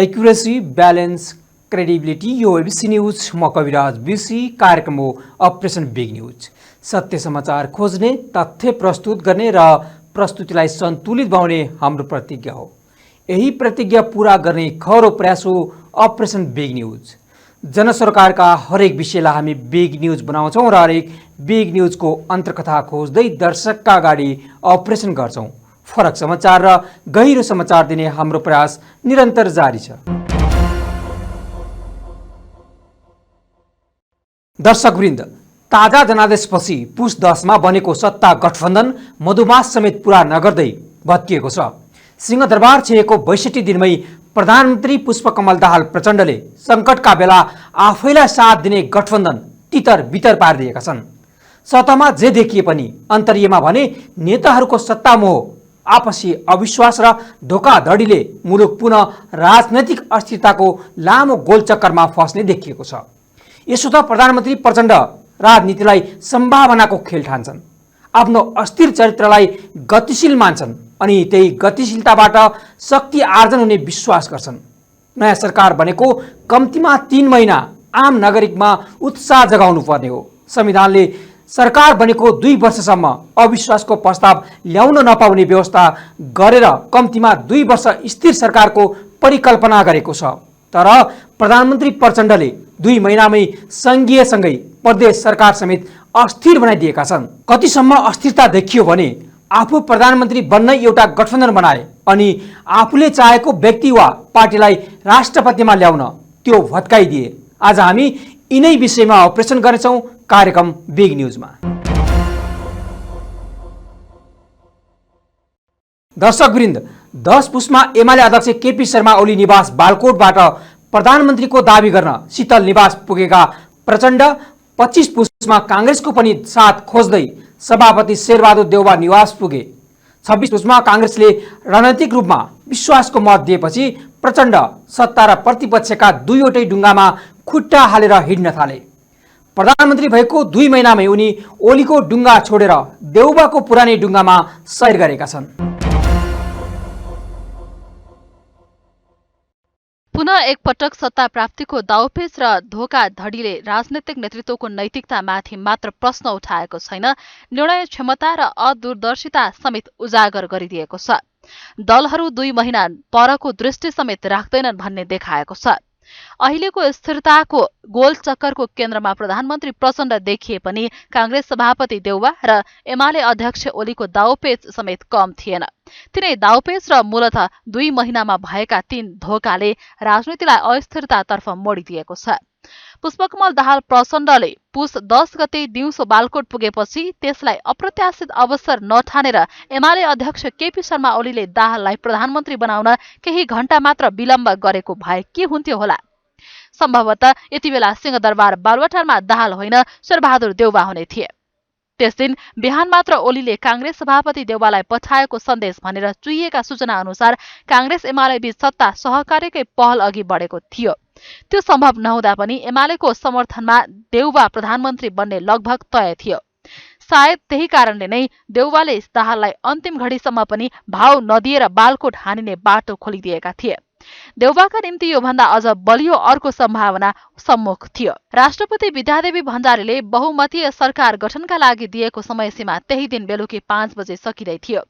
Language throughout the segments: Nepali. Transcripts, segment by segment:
Accuracy, balance, credibility. यो एबिसी न्युज, म कविराज बिसी। कार्यक्रम हो अपरेसन बिग न्युज। सत्य समाचार खोज्ने, तथ्य प्रस्तुत गर्ने र प्रस्तुतिलाई सन्तुलित बनाउने हाम्रो प्रतिज्ञा हो। यही प्रतिज्ञा पूरा गर्ने खरो प्रयास हो अपरेसन बिग न्युज। जनसरकारका हरेक विषयलाई हामी बिग न्युज बनाउँछौँ र हरेक बिग न्युजको अन्तर्कथा खोज्दै दर्शकका अगाडि अपरेसन गर्छौँ। फरक समाचार र गहिरो समाचार दिने हाम्रो प्रयास निरन्तर जारी छ। दर्शकवृन्द, ताजा जनादेशपछि पुस 10 मा बनेको सत्ता गठबन्धन मधुमास समेत पूरा नगर्दै भत्किएको छ। सिंहदरबार छिरेको 62 दिनमै प्रधानमन्त्री पुष्पकमल दाहाल प्रचण्डले सङ्कटका बेला आफैलाई साथ दिने गठबन्धन तितर बितर पारिदिएका छन्। सतहमा जे देखिए पनि अन्तर्यमा भने नेताहरूको सत्तामोह, आपसी अविश्वास र धोकाधडीले मुलुक पुनः राजनैतिक अस्थिरताको लामो गोलचक्करमा फस्ने देखिएको छ। यसो त प्रधानमन्त्री प्रचण्ड राजनीतिलाई सम्भावनाको खेल ठान्छन्, आफ्नो अस्थिर चरित्रलाई गतिशील मान्छन् अनि त्यही गतिशीलताबाट शक्ति आर्जन हुने विश्वास गर्छन्। नयाँ सरकार बनेको कम्तीमा 3 महिना आम नागरिकमा उत्साह जगाउनु पर्ने हो। संविधानले सरकार बनेको 2 वर्षसम्म अविश्वासको प्रस्ताव ल्याउन नपाउने व्यवस्था गरेर कम्तीमा 2 वर्ष स्थिर सरकारको परिकल्पना गरेको छ। तर प्रधानमन्त्री प्रचण्डले 2 महिनामै सङ्घीयसँगै प्रदेश सरकार समेत अस्थिर बनाइदिएका छन्। कतिसम्म अस्थिरता देखियो भने आफू प्रधानमन्त्री बन्नै एउटा गठबन्धन बनाए अनि आफूले चाहेको व्यक्ति वा पार्टीलाई राष्ट्रपतिमा ल्याउन त्यो भत्काइदिए। आज हामी यिनै विषयमा अपरेसन गर्नेछौँ कार्यक्रम बिग न्युजमा। दर्शकवृन्द, 10 पुसमा एमाले अध्यक्ष केपी शर्मा ओली निवास बालकोटबाट प्रधानमन्त्रीको दावी गर्न शीतल निवास पुगेका प्रचण्ड 25 पुसमा काङ्ग्रेसको पनि साथ खोज्दै सभापति शेरबहादुर देउवा निवास पुगे। 26 पुसमा काङ्ग्रेसले रणनीतिक रूपमा विश्वासको मत दिएपछि प्रचण्ड सत्ता र प्रतिपक्षका दुईवटै ढुङ्गामा खुट्टा हालेर हिँड्न थाले। प्रधानमन्त्री भएको 2 महिनामै उनी ओलीको ढुङ्गा छोडेर देउबाको पुरानै ढुङ्गामा सैर गरेका छन्। पुनः एकपटक सत्ता प्राप्तिको दाउपेच र धोकाधडीले राजनैतिक नेतृत्वको नैतिकतामाथि मात्र प्रश्न उठाएको छैन, निर्णय क्षमता र अदूरदर्शिता समेत उजागर गरिदिएको छ। दलहरू 2 महिना परको दृष्टि समेत राख्दैनन् भन्ने देखाएको छ। अहिलेको स्थिरताको गोलचक्करको केन्द्रमा प्रधानमन्त्री प्रचण्ड देखिए पनि काङ्ग्रेस सभापति देउवा र एमाले अध्यक्ष ओलीको दाउपेच समेत कम थिएन। तिनै दाउपेच र मूलतः 2 महिनामा भएका 3 धोकाले राजनीतिलाई अस्थिरतातर्फ मोडिदिएको छ। पुष्पकमल दाहाल प्रचण्डले पुस 10 गते दिउँसो बालकोट पुगेपछि त्यसलाई अप्रत्याशित अवसर नठानेर एमाले अध्यक्ष केपी शर्मा ओलीले दाहाललाई प्रधानमन्त्री बनाउन केही घण्टा मात्र विलम्ब गरेको भए के हुन्थ्यो होला। सम्भवतः यति बेला सिंहदरबार बालुवाटारमा दाहाल होइन शेरबहादुर देउवा हुने थिए। त्यस दिन बिहान मात्र ओलीले काङ्ग्रेस सभापति देउवालाई पठाएको सन्देश भनेर चुइएका सूचना अनुसार काङ्ग्रेस एमाले बीच सत्ता सहकार्यकै पहल अघि बढेको थियो। त्यो सम्भव नहुँदा पनि एमालेको समर्थनमा देउवा प्रधानमन्त्री बन्ने लगभग तय थियो। सायद त्यही कारणले नै देउवाले दाहाललाई अन्तिम घडीसम्म पनि भाव नदिएर बालकोट हानिने बाटो खोलिदिएका थिए। देउवाका निम्ति योभन्दा अझ बलियो अर्को सम्भावना सम्मुख थियो। राष्ट्रपति विद्यादेवी भण्डारीले बहुमतीय सरकार गठनका लागि दिएको समय सीमा त्यही दिन बेलुकी 5 बजे सकिँदै थियो।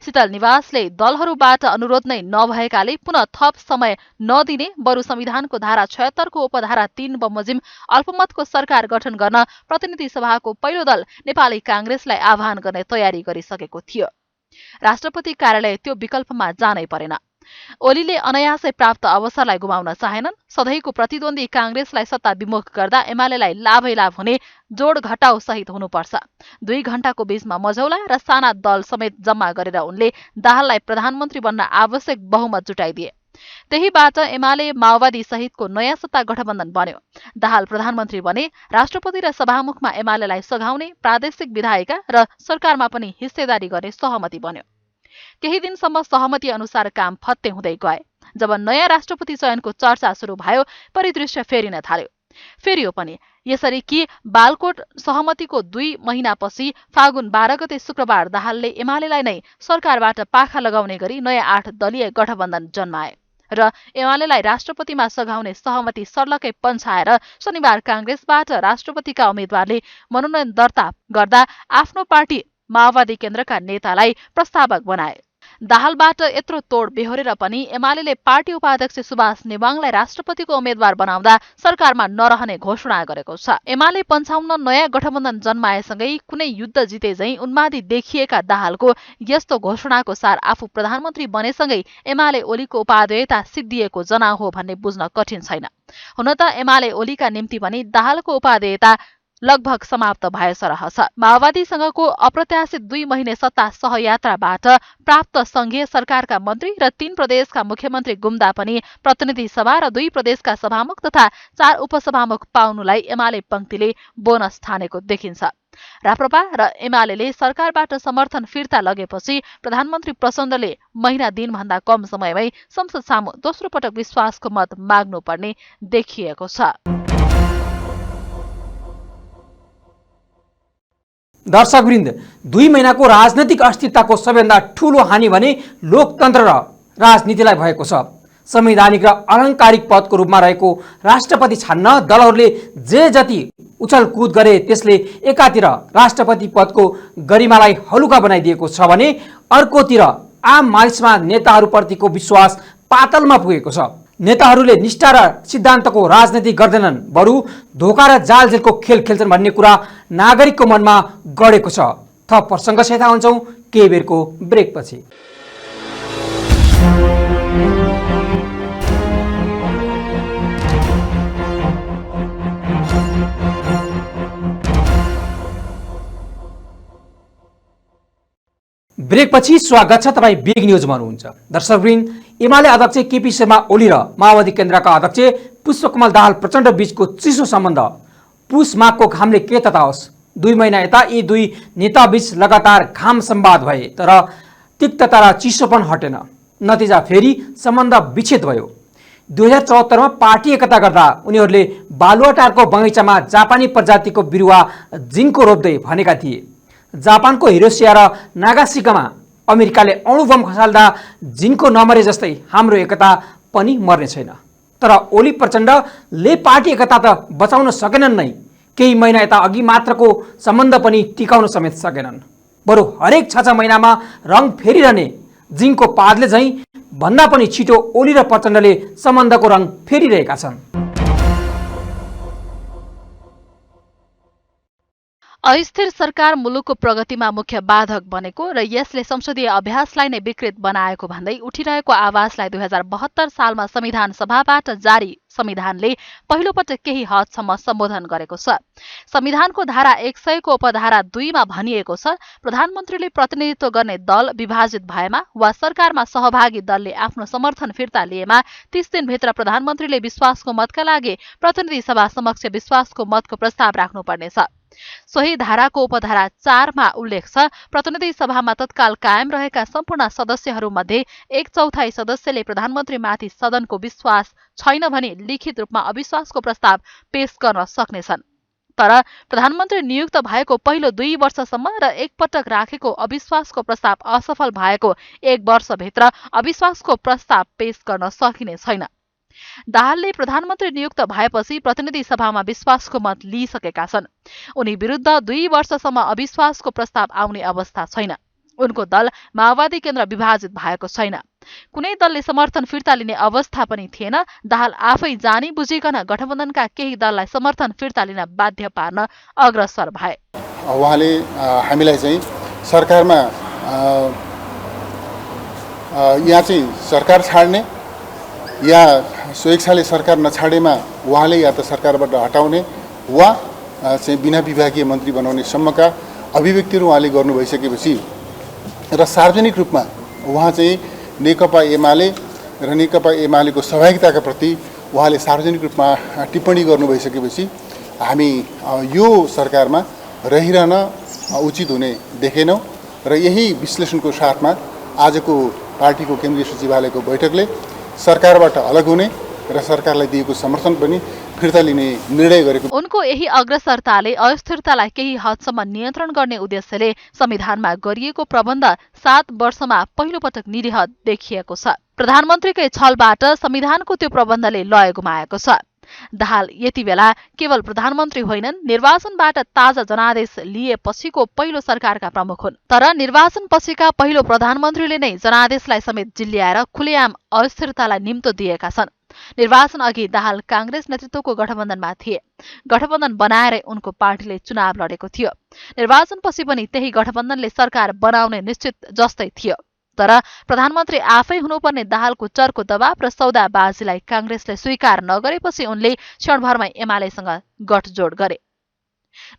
शीतल निवासले दलहरूबाट अनुरोध नै नभएकाले पुनः थप समय नदिने, बरु संविधानको धारा 76 को उपधारा 3 बमोजिम अल्पमतको सरकार गठन गर्न प्रतिनिधि सभाको पहिलो दल नेपाली काङ्ग्रेसलाई आह्वान गर्ने तयारी गरिसकेको थियो। राष्ट्रपति कार्यालय त्यो विकल्पमा जानै परेन। ओलीले अनायासै प्राप्त अवसरलाई गुमाउन चाहेनन्। सधैँको प्रतिद्वन्दी काङ्ग्रेसलाई सत्ता विमुख गर्दा एमालेलाई लाभै लाभ हुने जोड घटाउ सहित हुनुपर्छ। 2 घण्टाको बीचमा मझौला र साना दल समेत जम्मा गरेर उनले दाहाललाई प्रधानमन्त्री बन्न आवश्यक बहुमत जुटाइदिए। त्यहीबाट एमाले माओवादी सहितको नयाँ सत्ता गठबन्धन बन्यो। दाहाल प्रधानमन्त्री बने। राष्ट्रपति र सभामुखमा एमालेलाई सघाउने, प्रादेशिक विधायिका र सरकारमा पनि हिस्सेदारी गर्ने सहमति बन्यो। केही दिनसम्म सहमति अनुसार काम फत्ते हुँदै गए। जब नयाँ राष्ट्रपति चयनको चर्चा सुरु भयो, परिदृश्य फेरिन थाल्यो। फेरियो पनि यसरी कि बालकोट सहमतिको 2 महिनापछि फागुन 12 गते शुक्रबार दाहालले एमालेलाई नै सरकारबाट पाखा लगाउने गरी नयाँ 8 दलीय गठबन्धन जन्माए। र एमालेलाई राष्ट्रपतिमा सघाउने सहमति सर्लकै पन्छाएर शनिबार कांग्रेसबाट राष्ट्रपतिका उम्मेद्वारले मनोनयन दर्ता गर्दा आफ्नो पार्टी माओवादी केन्द्रका नेतालाई प्रस्तावक बनाए। दाहालबाट यत्रो तोड बेहोरेर पनि एमाले पार्टी उपाध्यक्ष सुभाष नेवाङलाई राष्ट्रपतिको उम्मेद्वार बनाउँदा सरकारमा नरहने घोषणा गरेको छ। एमाले 55 नयाँ गठबन्धन जन्माएसँगै कुनै युद्ध जिते झैं उन्मादी देखिएका दाहालको यस्तो घोषणाको सार आफू प्रधानमन्त्री बनेसँगै एमाले ओलीको उपादेयता सिद्धिएको जनाउ हो भन्ने बुझ्न कठिन छैन। हुन त एमाले ओलीका निम्ति पनि दाहालको उपादेयता लगभग समाप्त भएसरह छ। माओवादीसँगको अप्रत्याशित 2 महिने सत्ता सहयात्राबाट प्राप्त संघीय सरकारका मन्त्री र 3 प्रदेशका मुख्यमन्त्री गुम्दा पनि प्रतिनिधि सभा र 2 प्रदेशका सभामुख तथा 4 उपसभामुख पाउनुलाई एमाले पंक्तिले बोनस ठानेको देखिन्छ। राप्रपा र एमाले सरकारबाट समर्थन फिर्ता लगेपछि प्रधानमन्त्री प्रचण्डले महिना दिनभन्दा कम समयमै संसद सामु दोस्रो पटक विश्वासको मत माग्नुपर्ने देखिएको छ। दर्शकवृन्द, 2 महिनाको राजनैतिक अस्थिरताको सबैभन्दा ठूलो हानि भने लोकतन्त्र र राजनीतिलाई भएको छ। संवैधानिक र अलङ्कारिक पदको रूपमा रहेको राष्ट्रपति छान्न दलहरूले जे जति उछलकुद गरे त्यसले एकातिर राष्ट्रपति पदको गरिमालाई हलुका बनाइदिएको छ भने अर्कोतिर आम मानिसमा नेताहरूप्रतिको विश्वास पातलमा पुगेको छ। नेताहरूले निष्ठा र सिद्धान्तको राजनीति गर्दैनन्, बरु धोका र जालजेलको खेल खेल्छन् भन्ने कुरा नागरिकको मनमा गढेको छ। थप प्रसङ्गसहित हुन्छौँ केही बेरको ब्रेकपछि। ब्रेकपछि स्वागत छ। तपाईँ बिग न्युजमा हुनुहुन्छ। दर्शकवृन्द, एमाले अध्यक्ष केपी शर्मा ओली र माओवादी केन्द्रका अध्यक्ष पुष्पकमल दाहाल प्रचण्ड बीचको चिसो सम्बन्ध पुष माघको घामले के तताओस्। 2 महिना यता यी 2 नेताबीच लगातार घाम संवाद भए, तर तिक्तता र चिसोपन हटेन। नतिजा फेरि सम्बन्ध विच्छेद भयो। 2074 मा पार्टी एकता गर्दा उनीहरूले बालुवाटारको बगैँचामा जापानी प्रजातिको बिरुवा जिन्को रोप्दै भनेका थिए। जापानको हिरोसिया र नागासाकीमा अमेरिकाले अणुबम खसाल्दा जिन्को नमरे जस्तै हाम्रो एकता पनि मर्ने छैन। तर ओली प्रचण्डले पार्टी एकता त बचाउन सकेनन् नै, केही महिना यता अघि मात्रको सम्बन्ध पनि टिकाउन समेत सकेनन्। बरु हरेक 6 महिनामा रङ फेरिरहने जिन्को पातले झैं भन्दा पनि छिटो ओली र प्रचण्डले सम्बन्धको रङ फेरिरहेका छन्। अस्थिर सरकार मुलुकको प्रगतिमा मुख्य बाधक बनेको र यसले संसदीय अभ्यासलाई नै विकृत बनाएको भन्दै उठिरहेको आवाजलाई 2072 सालमा संविधान सभाबाट जारी संविधानले पहिलो पटक केही हदसम्म सम्बोधन गरेको छ। संविधानको धारा 100 को उपधारा 2 मा भनिएको छ, प्रधानमन्त्रीले प्रतिनिधित्व गर्ने दल विभाजित भएमा वा सरकारमा सहभागी दलले आफ्नो समर्थन फिर्ता लिएमा 30 दिनभित्र प्रधानमन्त्रीले विश्वासको मतका लागि प्रतिनिधि सभा समक्ष विश्वासको मतको प्रस्ताव राख्नुपर्नेछ। सोही धाराको उपधारा 4 मा उल्लेख छ, प्रतिनिधि सभामा तत्काल कायम रहेका सम्पूर्ण सदस्यहरूमध्ये 1/4 सदस्यले प्रधानमन्त्रीमाथि सदनको विश्वास छैन भने लिखित रूपमा अविश्वासको प्रस्ताव पेश गर्न सक्नेछन्। तर प्रधानमन्त्री नियुक्त भएको पहिलो 2 वर्षसम्म र एकपटक राखेको अविश्वासको प्रस्ताव असफल भएको 1 वर्षभित्र अविश्वासको प्रस्ताव पेश गर्न सकिने छैन। दाहालले प्रधानमन्त्री नियुक्त भएपछि प्रतिनिधि सभामा विश्वासको मत लिइसकेका छन्। उनी विरुद्ध 2 वर्षसम्म अविश्वासको प्रस्ताव आउने अवस्था छैन। उनको दल माओवादी केन्द्र विभाजित भएको छैन। कुनै दलले समर्थन फिर्ता लिने अवस्था पनि थिएन। दाहाल आफै जानी बुझिकन गठबन्धनका केही दललाई समर्थन फिर्ता लिन बाध्य पार्न अग्रसर भए। उहाँले हामीलाई चाहिँ सरकारमा यहाँ चाहिँ सरकार छाड्ने या स्वेच्छाले सरकार नछाडेमा उहाँले या त सरकारबाट हटाउने वा चाहिँ बिना विभागीय मन्त्री बनाउने सम्मका अभिव्यक्तिहरू उहाँले गर्नु भइसकेपछि र सार्वजनिक रूपमा उहाँ चाहिँ नेकपा एमाले र नेकपा एमालेको सहभागिताका प्रति उहाँले सार्वजनिक रूपमा टिप्पणी गर्नु भइसकेपछि हामी यो सरकारमा रहिरहन उचित हुने देखेनौँ र यही विश्लेषणको साथमा आजको पार्टीको केन्द्रीय सचिवालयको बैठकले सरकारबाट अलग हुने र सरकारलाई दिएको समर्थन पनि फिर्ता लिने निर्णय गरेको। उनको यही अग्रसरताले अस्थिरतालाई केही हदसम्म नियन्त्रण गर्ने उद्देश्यले संविधानमा गरिएको प्रबन्ध 7 वर्षमा पहिलो पटक निरीह देखिएको छ। प्रधानमन्त्रीकै छलबाट संविधानको त्यो प्रबन्धले लय गुमाएको छ। दाहाल यति बेला केवल प्रधानमन्त्री होइनन्, निर्वाचनबाट ताजा जनादेश लिएपछिको पहिलो सरकारका प्रमुख हुन्। तर निर्वाचन पछिका पहिलो प्रधानमन्त्रीले नै जनादेशलाई समेत जिल्ल्याएर खुलेआम अस्थिरतालाई निम्तो दिएका छन्। निर्वाचन अघि दाहाल काङ्ग्रेस नेतृत्वको गठबन्धनमा थिए। गठबन्धन बनाएरै उनको पार्टीले चुनाव लडेको थियो। निर्वाचनपछि पनि त्यही गठबन्धनले सरकार बनाउने निश्चित जस्तै थियो। तर प्रधानमन्त्री आफै हुनुपर्ने दाहालको चर्को दबाव र सौदाबाजीलाई काङ्ग्रेसले स्वीकार नगरेपछि उनले क्षणभरमै एमालेसँग गठजोड गरे।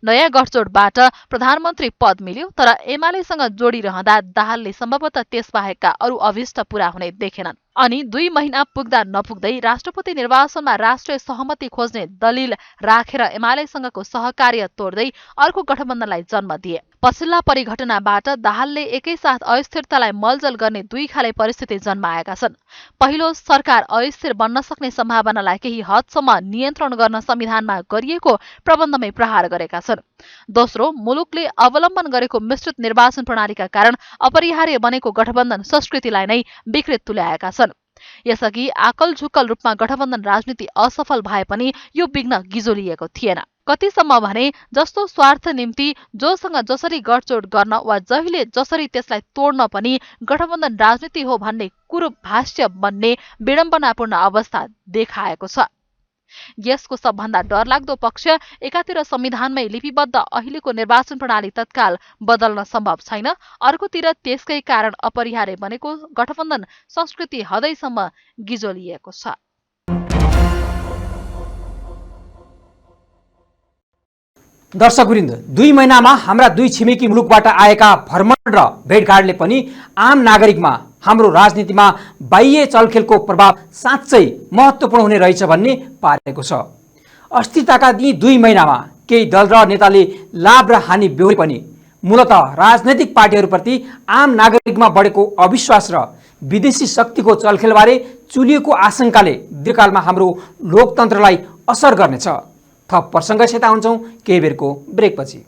नयाँ गठजोडबाट प्रधानमन्त्री पद मिल्यो, तर एमालेसँग जोडिरहँदा दाहालले सम्भवतः त्यसबाहेकका अरू अभिष्ट पूरा हुने देखेनन्। अनि 2 महिना पुग्दा नपुग्दै राष्ट्रपति निर्वाचनमा राष्ट्रिय सहमति खोज्ने दलिल राखेर एमालेसँगको सहकार्य तोड्दै अर्को गठबन्धनलाई जन्म दिए। पछिल्ला परिघटनाबाट दाहालले एकैसाथ अस्थिरतालाई मलजल गर्ने 2 खाले परिस्थिति जन्माएका छन्। पहिलो, सरकार अस्थिर बन्न सक्ने सम्भावनालाई केही हदसम्म नियन्त्रण गर्न संविधानमा गरिएको प्रबन्धमै प्रहार गरेका छन्। दोस्रो, मुलुकले अवलम्बन गरेको मिश्रित निर्वाचन प्रणालीका कारण अपरिहार्य बनेको गठबन्धन संस्कृतिलाई नै विकृत तुल्याएका छन्। यसअघि आकल झुकल रूपमा गठबन्धन राजनीति असफल भए पनि यो विघ्न गिजोलिएको थिएन। कतिसम्म भने जस्तो स्वार्थ निम्ति जोसँग जसरी गठजोड गर्न वा जहिले जसरी त्यसलाई तोड्न पनि गठबन्धन राजनीति हो भन्ने कुरो भाष्य बन्ने विडम्बनापूर्ण अवस्था देखाएको छ। यसको सबभन्दा डरलाग्दो पक्ष एकातिर संविधानमै लिपिबद्ध अहिलेको निर्वाचन प्रणाली तत्काल बदल्न सम्भव छैन, अर्कोतिर त्यसकै कारण अपरिहार्य बनेको गठबन्धन संस्कृति हदैसम्म गिजोलिएको छ। दर्शकवृन्द, 2 महिनामा हाम्रा 2 छिमेकी मुलुकबाट आएका भ्रमण र भेटघाटले पनि आम नागरिकमा हाम्रो राजनीतिमा बाह्य चलखेलको प्रभाव साँच्चै महत्त्वपूर्ण हुने रहेछ भन्ने पारेको छ। अस्थिरताका यी 2 महिनामा केही दल र नेताले लाभ र हानि बेहोरे पनि मूलतः राजनैतिक पार्टीहरूप्रति आम नागरिकमा बढेको अविश्वास र विदेशी शक्तिको चलखेलबारे चुलिएको आशंकाले दीर्घकालमा हाम्रो लोकतन्त्रलाई असर गर्नेछ। थप प्रसङ्गसित हुन्छौँ केही बेरको ब्रेकपछि।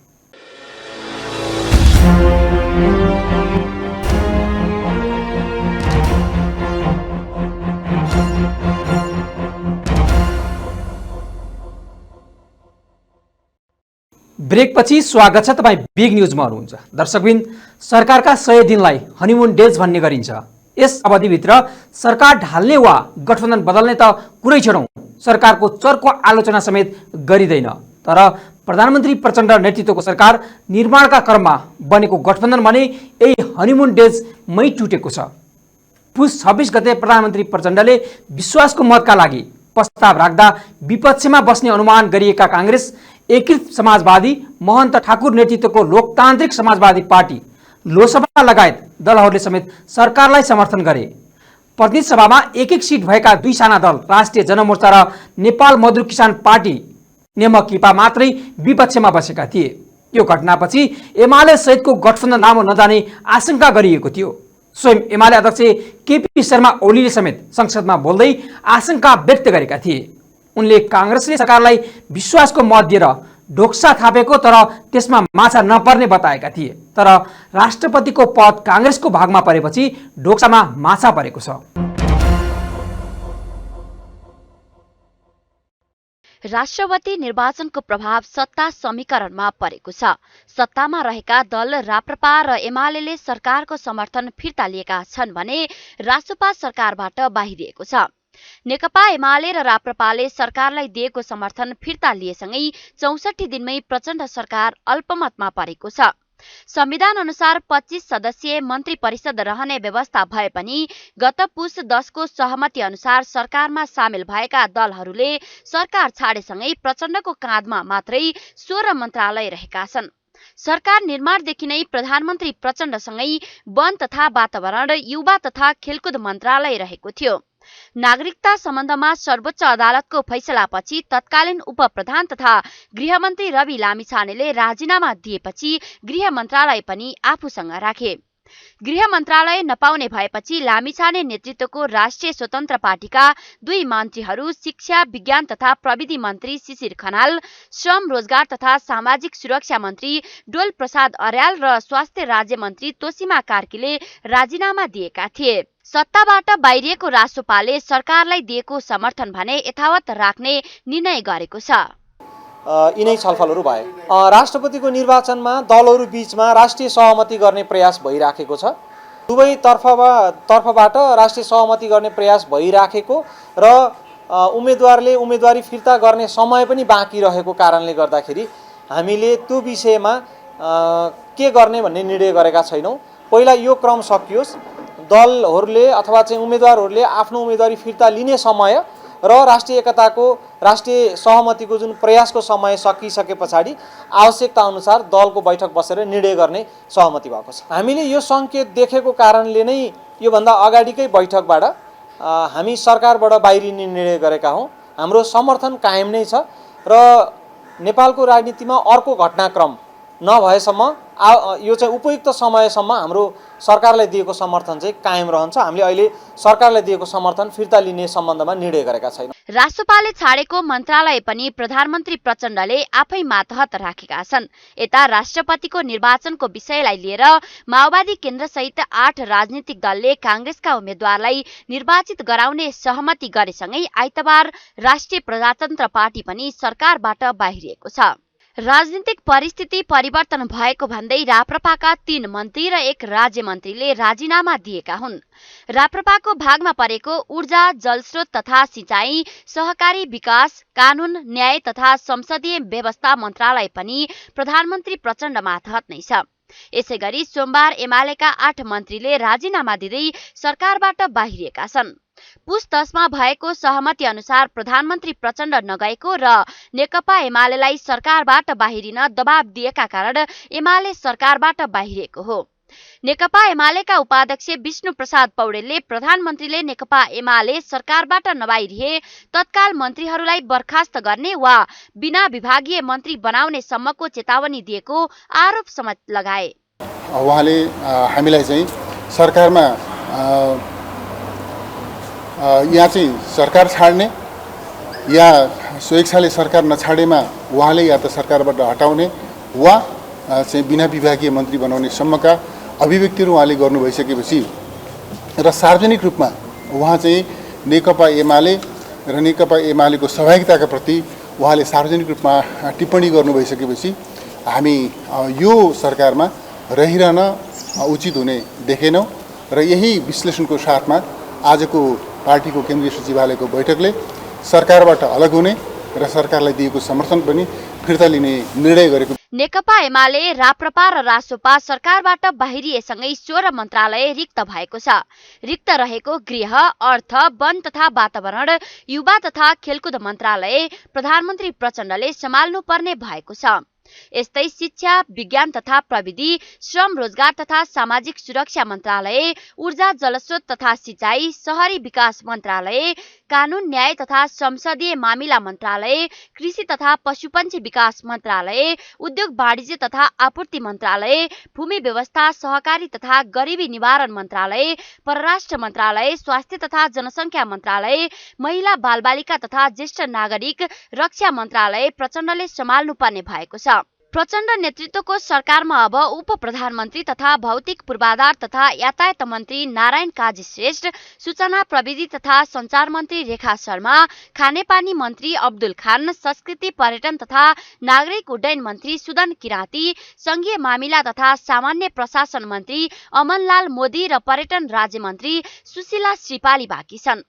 ब्रेकपछि स्वागत छ। तपाईँ बिग न्युजमा हुनुहुन्छ। दर्शकबिन, सरकारका 100 दिनलाई हनीमुन डेज भन्ने गरिन्छ। यस अवधिभित्र सरकार ढाल्ने वा गठबन्धन बदल्ने त कुरै छोडौँ, सरकारको चर्को आलोचना समेत गरिँदैन। तर प्रधानमन्त्री प्रचण्ड नेतृत्वको सरकार निर्माणका क्रममा बनेको गठबन्धन भने यही हनीमुन डेजमै टुटेको छ। पुस 26 गते प्रधानमन्त्री प्रचण्डले विश्वासको मतका लागि प्रस्ताव राख्दा विपक्षमा बस्ने अनुमान गरिएका काङ्ग्रेस, एकीकृत समाजवादी, महन्त ठाकुर नेतृत्वको लोकतान्त्रिक समाजवादी पार्टी, लोकसभा लगायत दलहरूले समेत सरकारलाई समर्थन गरे। प्रतिनिधि सभामा एक सिट भएका 2 साना दल राष्ट्रिय जनमोर्चा र नेपाल मजदुर किसान पार्टी नेमकिपा मात्रै विपक्षमा बसेका थिए। यो घटनापछि एमाले सहितको गठबन्धन लामो नजाने आशंका गरिएको थियो। स्वयं एमाले अध्यक्ष केपी शर्मा ओलीले समेत संसदमा बोल्दै आशंका व्यक्त गरेका थिए। उनले काङ्ग्रेसले सरकारलाई विश्वासको मत दिएर ढोक्सा थापेको तर त्यसमा माछा नपर्ने बताएका थिए। तर राष्ट्रपतिको पद काङ्ग्रेसको भागमा परेपछि ढोक्सामा माछा परेको छ। राष्ट्रपति निर्वाचनको प्रभाव सत्ता समीकरणमा परेको छ। सत्तामा रहेका दल राप्रपा र एमालेले सरकारको समर्थन फिर्ता लिएका छन् भने रासोपा सरकारबाट बाहिरिएको छ। नेकपा एमाले र राप्रपाले सरकारलाई दिएको समर्थन फिर्ता लिएसँगै 64 दिनमै प्रचण्ड सरकार अल्पमतमा परेको छ। संविधान अनुसार 25 सदस्यीय मन्त्री परिषद रहने व्यवस्था भए पनि गत पुस 10 को सहमति अनुसार सरकारमा सामेल भएका दलहरूले सरकार छाडेसँगै प्रचण्डको काँधमा मात्रै 16 मन्त्रालय रहेका छन्। सरकार निर्माणदेखि नै प्रधानमन्त्री प्रचण्डसँगै वन तथा वातावरण, युवा तथा खेलकुद मन्त्रालय रहेको थियो। नागरिकता सम्बन्धमा सर्वोच्च अदालतको फैसलापछि तत्कालीन उपप्रधान तथा गृहमन्त्री रवि लामिछानेले राजीनामा दिएपछि गृह मन्त्रालय पनि आफूसँग राखे। गृह मन्त्रालय नपाउने भएपछि लामिछाने नेतृत्वको राष्ट्रिय स्वतन्त्र पार्टीका 2 मन्त्रीहरू शिक्षा विज्ञान तथा प्रविधि मन्त्री शिशिर खनाल, श्रम रोजगार तथा सामाजिक सुरक्षा मन्त्री डोल प्रसाद अर्याल र स्वास्थ्य राज्य मन्त्री तोसीमा कार्कीले राजीनामा दिएका थिए। सत्ताबाट बाहिरिएको रासोपाले सरकारलाई दिएको समर्थन भने यथावत राख्ने निर्णय गरेको छ। यिनै छलफलहरू भए। राष्ट्रपतिको निर्वाचनमा दलहरू बीचमा राष्ट्रिय सहमति गर्ने प्रयास भइराखेको छ। दुवै तर्फबाट राष्ट्रिय सहमति गर्ने प्रयास भइराखेको र उम्मेदवारले उम्मेदवारी फिर्ता गर्ने समय पनि बाँकी रहेको कारणले गर्दाखेरि हामीले त्यो विषयमा के गर्ने भन्ने निर्णय गरेका छैनौँ। पहिला यो क्रम सकियोस्, दलहरूले अथवा चाहिँ उम्मेदवारहरूले आफ्नो उम्मेदवारी फिर्ता लिने समय र राष्ट्रिय एकताको राष्ट्रिय सहमतिको जुन प्रयासको समय सकिसके पछाडि आवश्यकता अनुसार दलको बैठक बसेर निर्णय गर्ने सहमति भएको छ। हामीले यो सङ्केत देखेको कारणले नै योभन्दा अगाडिकै बैठकबाट हामी सरकारबाट बाहिरिने निर्णय गरेका हौँ। हाम्रो समर्थन कायम नै छ र नेपालको राजनीतिमा अर्को घटनाक्रम नभएसम्म यो चाहिँ उपयुक्त समयसम्म हाम्रो सरकारलाई दिएको समर्थन चाहिँ कायम रहन्छ। हामीले अहिले सरकारलाई दिएको समर्थन फिर्ता लिने सम्बन्धमा निर्णय गरेका छैनौँ। रासोपाले छाडेको मन्त्रालय पनि प्रधानमन्त्री प्रचण्डले आफै मातहत राखेका छन्। यता राष्ट्रपतिको निर्वाचनको विषयलाई लिएर माओवादी केन्द्रसहित 8 राजनीतिक दलले काङ्ग्रेसका उम्मेद्वारलाई निर्वाचित गराउने सहमति गरेसँगै आइतबार राष्ट्रिय प्रजातन्त्र पार्टी पनि सरकारबाट बाहिरिएको छ। राजनीतिक परिस्थिति परिवर्तन भएको भन्दै राप्रपाका 3 मन्त्री र 1 राज्य मन्त्रीले राजीनामा दिएका हुन्। राप्रपाको भागमा परेको ऊर्जा, जलस्रोत तथा सिंचाई, सहकारी विकास, कानून, न्याय तथा संसदीय व्यवस्था मन्त्रालय पनि प्रधानमन्त्री प्रचण्ड मातहत नै छ। यसैगरी सोमबार एमालेका 8 मन्त्रीले राजीनामा दिँदै सरकारबाट बाहिरिएका छन्। पुस 10 मा भएको सहमति अनुसार प्रधानमन्त्री प्रचण्ड नगएको र नेकपा एमालेलाई सरकारबाट बाहिरिन दबाब दिएका कारण एमाले सरकारबाट बाहिरिएको हो। नेकपा एमालेका उपाध्यक्ष विष्णु प्रसाद पौडेलले प्रधानमन्त्रीले नेकपा एमाले सरकारबाट नबाहिरिए तत्काल मन्त्रीहरूलाई बर्खास्त गर्ने वा बिना विभागीय मन्त्री बनाउने सम्मको चेतावनी दिएको आरोप समेत लगाए। उहाँले हामीलाई चाहिँ सरकारमा या चाहिँ सरकार छाड्ने या स्वेच्छाले सरकार नछाडेमा उहाँले या त सरकारबाट हटाउने वा चाहिँ बिना विभागीय मन्त्री बनाउने सम्मका अभिव्यक्तिहरू उहाँले गर्नु भइसकेपछि र सार्वजनिक रूपमा उहाँ चाहिँ नेकपा एमाले र नेकपा एमालेको सहभागिताका प्रति उहाँले सार्वजनिक रूपमा टिप्पणी गर्नु भइसकेपछि हामी यो सरकारमा रहिरहन उचित हुने देखेनौँ र यही विश्लेषणको साथमा आजको पार्टीको केन्द्रीय सचिवालयको बैठकले सरकारबाट अलग हुने र सरकारलाई दिएको समर्थन पनि फिर्ता लिने निर्णय गरेको। नेकपा एमाले, राप्रपा र रासोपा सरकारबाट बाहिरिएसँगै 16 मन्त्रालय रिक्त भएको छ। रिक्त रहेको गृह, अर्थ, वन तथा वातावरण, युवा तथा खेलकुद मन्त्रालय प्रधानमन्त्री प्रचण्डले सम्हाल्नुपर्ने भएको छ। यस्तै शिक्षा, विज्ञान तथा प्रविधि, श्रम रोजगार तथा सामाजिक सुरक्षा मन्त्रालय, ऊर्जा जलस्रोत तथा सिंचाई, शहरी विकास मन्त्रालय, कानून न्याय तथा संसदीय मामिला मन्त्रालय, कृषि तथा पशुपन्छी विकास मन्त्रालय, उद्योग वाणिज्य तथा आपूर्ति मन्त्रालय, भूमि व्यवस्था, सहकारी तथा गरिबी निवारण मन्त्रालय, परराष्ट्र मन्त्रालय, स्वास्थ्य तथा जनसङ्ख्या मन्त्रालय, महिला बालबालिका तथा ज्येष्ठ नागरिक रक्षा मन्त्रालय प्रचण्डले सम्हाल्नुपर्ने भएको छ। प्रचण्ड नेतृत्वको सरकारमा अब उप प्रधानमन्त्री तथा भौतिक पूर्वाधार तथा यातायात मन्त्री नारायण काजी श्रेष्ठ, सूचना प्रविधि तथा सञ्चार मन्त्री रेखा शर्मा, खानेपानी मन्त्री अब्दुल खान, संस्कृति पर्यटन तथा नागरिक उड्डयन मन्त्री सुदन किराँती, संघीय मामिला तथा सामान्य प्रशासन मन्त्री अमनलाल मोदी र पर्यटन राज्य मन्त्री सुशीला श्रीपाली बाँकी छन्।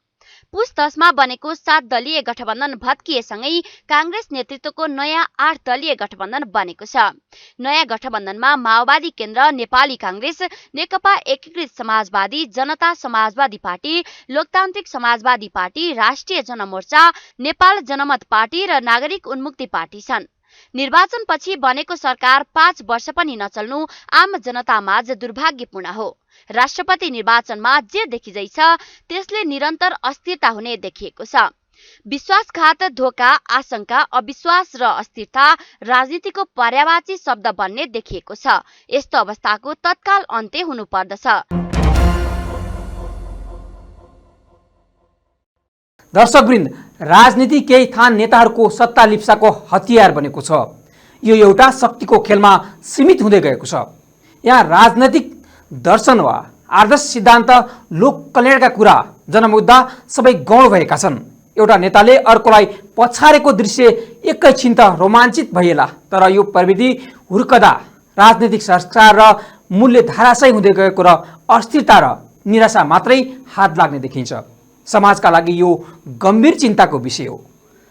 पुस 10 मा बनेको 7 दलीय गठबन्धन भत्किएसँगै काङ्ग्रेस नेतृत्वको नयाँ 8 दलीय गठबन्धन बनेको छ। नयाँ गठबन्धनमा माओवादी केन्द्र, नेपाली काङ्ग्रेस, नेकपा एकीकृत समाजवादी, जनता समाजवादी पार्टी, लोकतान्त्रिक समाजवादी पार्टी, राष्ट्रिय जनमोर्चा, नेपाल जनमत पार्टी र नागरिक उन्मुक्ति पार्टी छन्। निर्वाचनपछि बनेको सरकार 5 वर्ष पनि नचल्नु आम जनतामाझ दुर्भाग्यपूर्ण हो। राष्ट्रपति निर्वाचनमा जे देखिँदैछ त्यसले निरन्तर अस्थिरता हुने देखिएको छ। विश्वासघात, धोका, आशंका, अविश्वास र अस्थिरता राजनीतिको पर्यायवाची शब्द बन्ने देखिएको छ। यस्तो अवस्थाको तत्काल अन्त्य हुनुपर्दछ। दर्शकवृन्द, राजनीति केही थान नेताहरूको सत्ता लिप्साको हतियार बनेको छ। यो एउटा शक्तिको खेलमा सीमित हुँदै गएको छ। यहाँ राजनैतिक दर्शन वा आदर्श सिद्धान्त, लोक कल्याणका कुरा, जनमुद्दा सबै गौण भएका छन्। एउटा नेताले अर्कोलाई पछारेको दृश्य एकैछिन त रोमाञ्चित भइएला, तर यो प्रविधि हुर्कदा राजनीतिक संस्कार र मूल्य धाराशय हुँदै गएको र अस्थिरता र निराशा मात्रै हात लाग्ने देखिन्छ। समाजका लागि यो गम्भीर चिन्ताको विषय हो।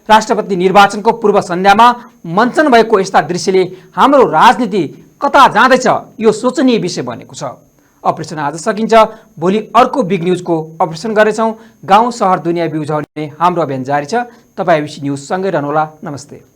राष्ट्रपति निर्वाचनको पूर्व सन्ध्यामा मञ्चन भएको यस्ता दृश्यले हाम्रो राजनीति कता जाँदैछ यो सोचनीय विषय बनेको छ। अपरेसन आज सकिन्छ। भोलि अर्को बिग न्युजको अपरेसन गर्नेछौँ। गाउँ सहर दुनियाँ बिउझाउने हाम्रो अभियान जारी छ। तपाईँ ABC न्युज सँगै रहनुहोला। नमस्ते।